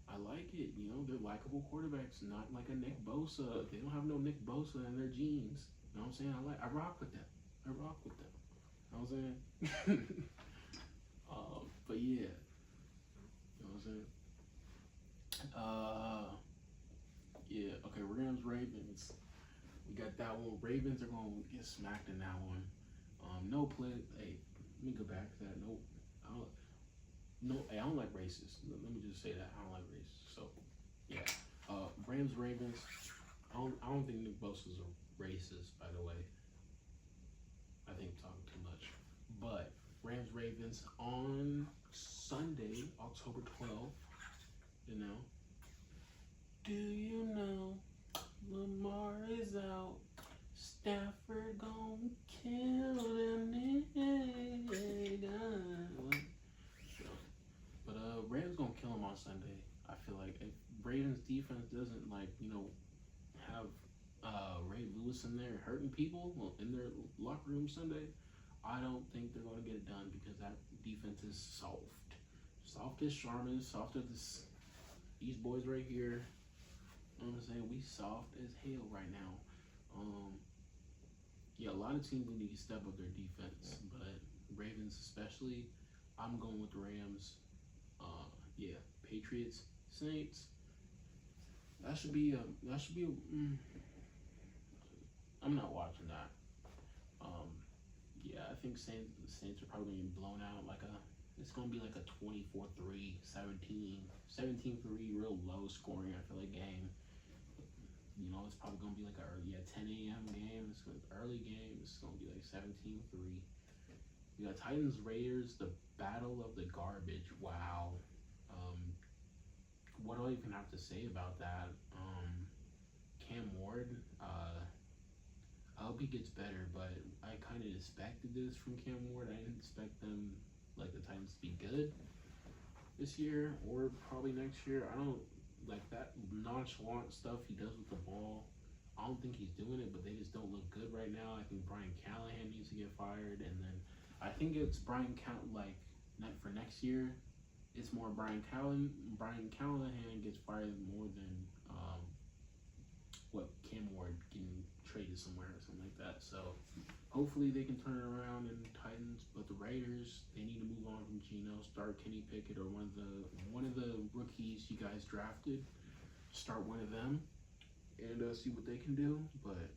I like it. You know, they're likable quarterbacks, not like a Nick Bosa. They don't have no Nick Bosa in their genes. You know what I'm saying? I rock with them. You know what I'm saying? But yeah, you know what I'm saying? Yeah. Okay, Rams Ravens. We got that one. Ravens are gonna get smacked in that one. No play. Hey, let me go back to that. Hey, I don't like racists. Let me just say that I don't like racists. So, yeah. Rams Ravens. I don't think Nick Bosa's a racist. By the way, I think I'm talking too much. But Rams Ravens on Sunday, October 12th. You know. Do you know Lamar is out? Stafford gon' kill them niggas. But Rams gonna kill him on Sunday. I feel like if Ravens defense doesn't have Ray Lewis in there hurting people in their locker room Sunday, I don't think they're gonna get it done because that defense is soft as Charmin, soft as these boys right here. You know what I'm saying? We soft as hell right now. Yeah, a lot of teams need to step up their defense, but Ravens especially. I'm going with the Rams. Yeah, Patriots, Saints. That should be a. I'm not watching that. Yeah, I think Saints are probably gonna be blown out like a. It's gonna be like a 24-3, 17-3, real low scoring. I feel like game. You know, it's probably gonna be like a 10 a.m. game. It's an early game. It's gonna be like 17-3. We got Titans Raiders, the battle of the garbage. Wow. What do I even have to say about that? Cam Ward. I hope he gets better, but I kind of expected this from Cam Ward. I didn't expect them, like the Titans, to be good this year or probably next year. I don't like that nonchalant stuff he does with the ball. I don't think he's doing it, but they just don't look good right now. I think Brian Callahan needs to get fired, and then I think it's for next year. It's more Brian Callahan gets fired more than what Cam Ward getting traded somewhere or something like that. So hopefully they can turn it around in the Titans. But the Raiders, they need to move on from Geno, start Kenny Pickett or one of the rookies you guys drafted. Start one of them and see what they can do. But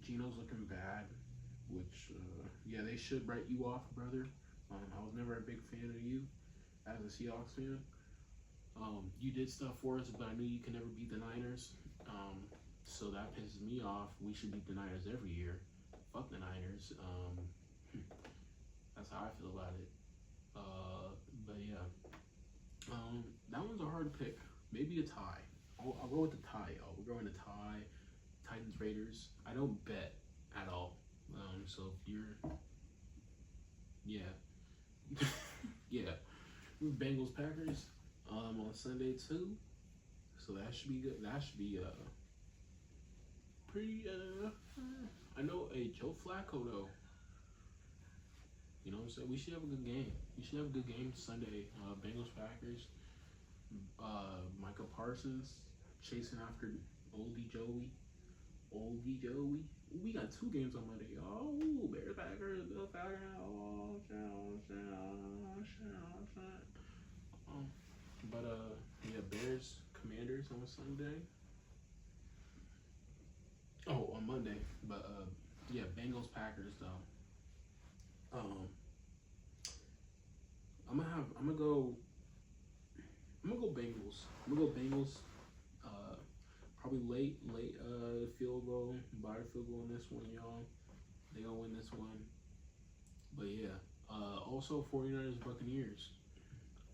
Geno's looking bad, which yeah, they should write you off, brother. I was never a big fan of you as a Seahawks fan. You did stuff for us, but I knew you could never beat the Niners. So that pisses me off. We should beat the Niners every year. Fuck the Niners. That's how I feel about it. But yeah, that one's a hard pick. Maybe a tie. I'll go with the tie, y'all. We're going to tie. Titans Raiders. I don't bet at all. So if you're, yeah, yeah. Bengals Packers on Sunday too, so that should be good. That should be pretty. I know Joe Flacco though. You know what I'm saying? We should have a good game. We should have a good game Sunday. Bengals Packers. Micah Parsons chasing after Oldie Joey. We got 2 games on Monday. Oh, Bears Packers, Bill Packers. Oh, but yeah, Bears Commanders on Sunday. Oh, on Monday. But yeah, Bengals Packers though. I'm gonna go Bengals. I'm gonna go Bengals. Probably late field goal, body field goal in this one, y'all. They gonna win this one. But yeah, also 49ers Buccaneers.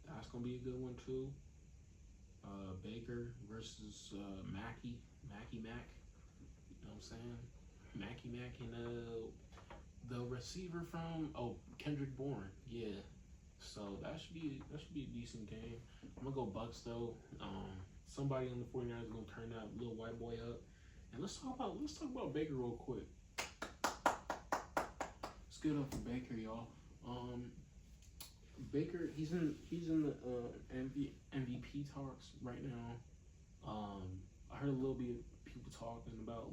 That's gonna be a good one too. Baker versus Mac. You know what I'm saying? Mac and the receiver from Kendrick Bourne. Yeah. So that should be a decent game. I'm gonna go Bucks though. Somebody on the 49ers is gonna turn that little white boy up. And let's talk about Baker real quick. Let's get up for Baker, y'all. Baker, he's in the MVP talks right now. I heard a little bit of people talking about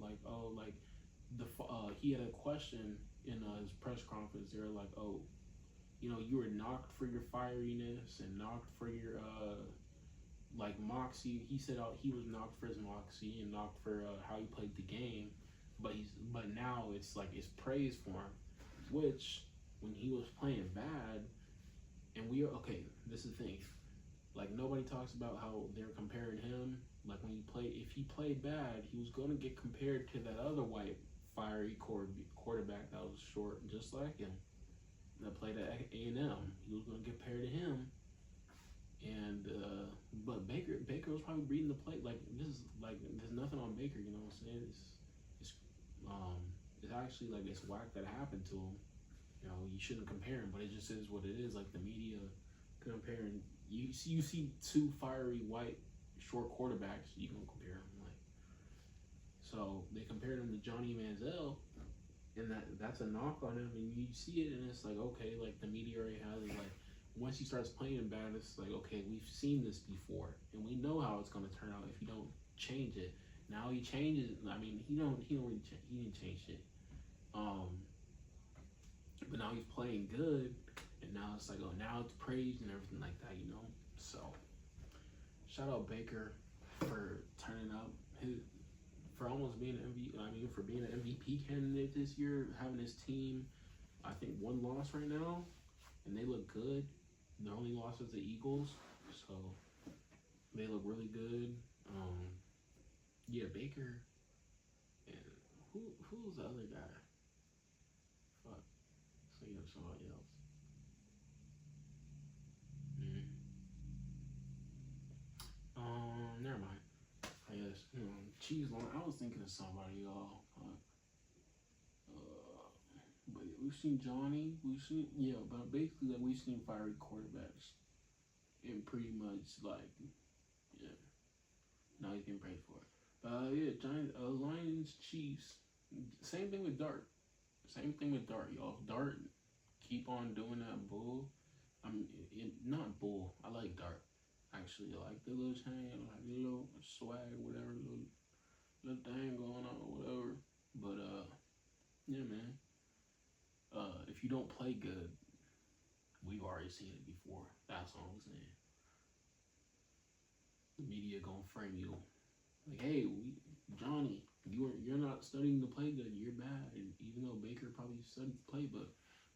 he had a question in his press conference. They were like, you were knocked for your fieriness and knocked for your moxie. He said he was knocked for his moxie and knocked for how he played the game, but now it's praise for him, which when he was playing bad, and this is the thing, nobody talks about how they're comparing him. If he played bad, he was going to get compared to that other white fiery quarterback that was short just like him that played at A&M. He was going to get compared to him. And But Baker was probably reading the play. Like this is like there's nothing on Baker. You know what I'm saying? It's um it's actually like it's whack that happened to him. You know, you shouldn't compare him, but it just is what it is. Like the media comparing, you see two fiery white short quarterbacks, you gonna compare them like. So they compared him to Johnny Manziel, and that's a knock on him, and you see it, and it's like okay, like the media already has it. Like once he starts playing bad, it's like okay, we've seen this before, and we know how it's gonna turn out if you don't change it. Now he changes. I mean, he didn't change it. Um, but now he's playing good, and now it's like, oh, now it's praised and everything like that, you know. So, shout out Baker for turning up, for almost being an MVP. I mean, for being an MVP candidate this year, having his team, I think one loss right now, and they look good. The only loss is the Eagles, so they look really good. Yeah, Baker, and who's the other guy? Fuck, so you know somebody else. Mm. Never mind. I guess cheese long. I was thinking of somebody, y'all. But we've seen Johnny. We've seen but basically like we've seen fiery quarterbacks, and pretty much like yeah. Now he's getting paid for it. Yeah, Giants, Lions, Chiefs. Same thing with Dart. Same thing with Dart, y'all. Dart, keep on doing that bull. Not bull. I like Dart. Actually, I like the little chain, like the little swag, whatever, little thing going on, whatever. But yeah, man. If you don't play good, we've already seen it before. That's all I'm saying. The media gonna frame you like, hey, Johnny, you're not studying to play good. You're bad. And even though Baker probably studied to play, but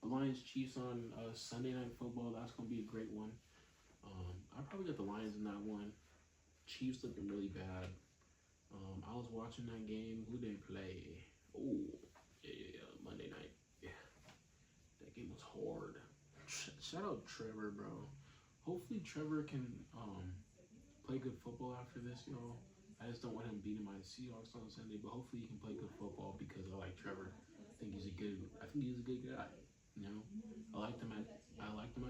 the Lions Chiefs on Sunday Night Football, that's gonna be a great one. I probably got the Lions in that one. Chiefs looking really bad. I was watching that game. Who they play? Oh, yeah, Monday night. Yeah, that game was hard. Shout out Trevor, bro. Hopefully Trevor can play good football after this, y'all. I just don't want him beating my Seahawks on Sunday, but hopefully he can play good football because I like Trevor. I think he's a good guy. You know, I liked him at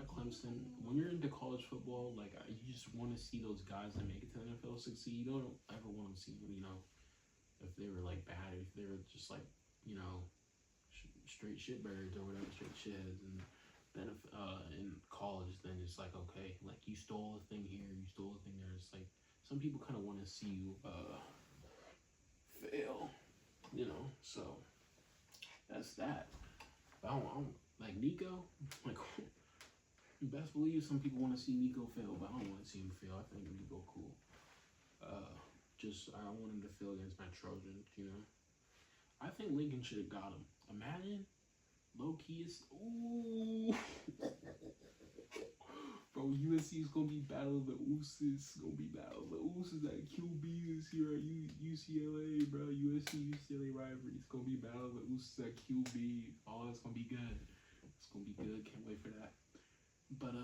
Clemson. When you're into college football, like you just want to see those guys that make it to the NFL succeed. You don't ever want to see them, if they were like bad, if they were just like, straight shitbirds or whatever, straight shitheads, and then in college, then it's like okay, like you stole a thing here, you stole a thing there. It's like some people kind of want to see you fail, So that's that. But I don't like Nico. Like, you best believe some people want to see Nico fail, but I don't want to see him fail. I think Nico cool. I want him to fail against my Trojans. I think Lincoln should have got him. Imagine, low key is ooh. Bro, USC is gonna be battle the Ooses. Gonna be battle the Ooses at QB this year at UCLA, bro. USC UCLA rivalry. It's gonna be battle the Ooses at QB. Oh, it's gonna be good. It's gonna be good. Can't wait for that. But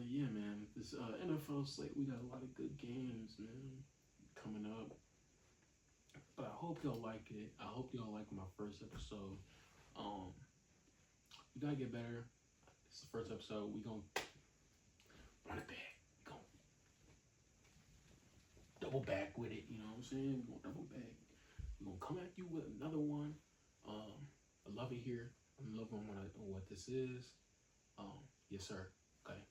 yeah, man. This NFL slate, we got a lot of good games, man, coming up. But I hope y'all like it. I hope y'all like my first episode. We gotta get better. It's the first episode. We gonna run it back. We gonna double back with it. You know what I'm saying? We gonna double back. We gonna come at you with another one. I love it here. I'm loving what this is. Yes, sir. Okay.